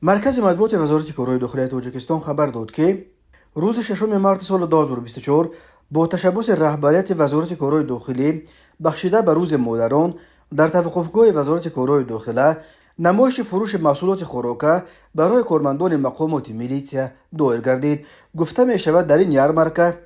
مرکز مطبوعات وزارت کارهای داخلی تاجیکستان خبر داد که روز 6 مارس سال 2024 با تشبث رهبریت وزارت کارهای داخلی بخشیده به روز مادران در توقفگاه وزارت کارهای داخلی نمایش فروش محصولات خوراکه برای کارمندان مقامات میلیسیا دایر گردید. گفته می شود در این یارمارکه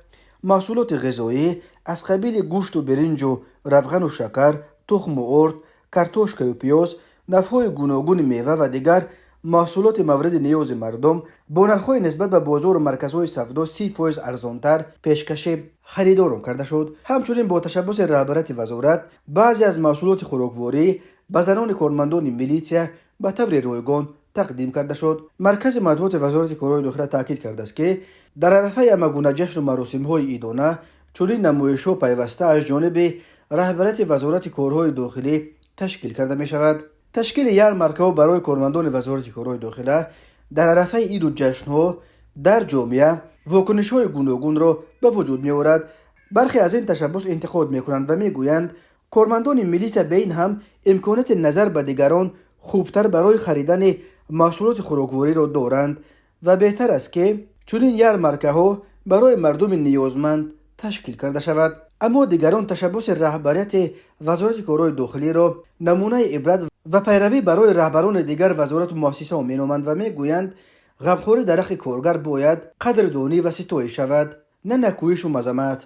محصولات غذایی از قبیل گوشت و برنج و روغن و شکر، تخم و ارد، کارتوشک و پیاز، نفهای گوناگون میوه و دیگر محصولات مورد نیاز مردم با نرخ‌های نسبت به بازار و مرکزهای سودا 30% ارزانتر پیشکش خریداران کرده شد. همچنین با تشبث رهبریت وزارت بعضی از محصولات خوراکواری به زنان کارمندان میلیسیا به طور رایگان تقدیم کرده شد. مرکز مطبوعات وزارت کارهای داخلی تاکید کرده است که در عرفه همگونه جشن و مراسم‌های عیدانه چنین نمایش‌ها پیوسته از جانب رهبریت وزارت کارهای داخلی تشکیل کرده می شود. تشکیل یارمارکه‌ها برای کارمندان وزارت کارهای داخلی در عرفه عید و جشن‌ها در جامعه واکنش‌های گوناگون را به وجود می‌آورد. برخی از این تشبث انتقاد می‌کنند و می‌گویند کارمندان میلیسیا به این هم امکانات نظر به دیگران خوبتر برای خریدن محصولات خوراکواری را دارند و بهتر است که چنین یارمارکه‌ها برای مردم نیازمند تشکیل کرده شود. اما دیگران تشبث رهبریت وزارت کارهای داخلی را نمونه عبرت و پیروی برای رهبران دیگر وزارت و مؤسسه مینامند و میگویند غمخوری در حق کارگر باید قدردانی و ستایش شود، نه نکویش و مذمت.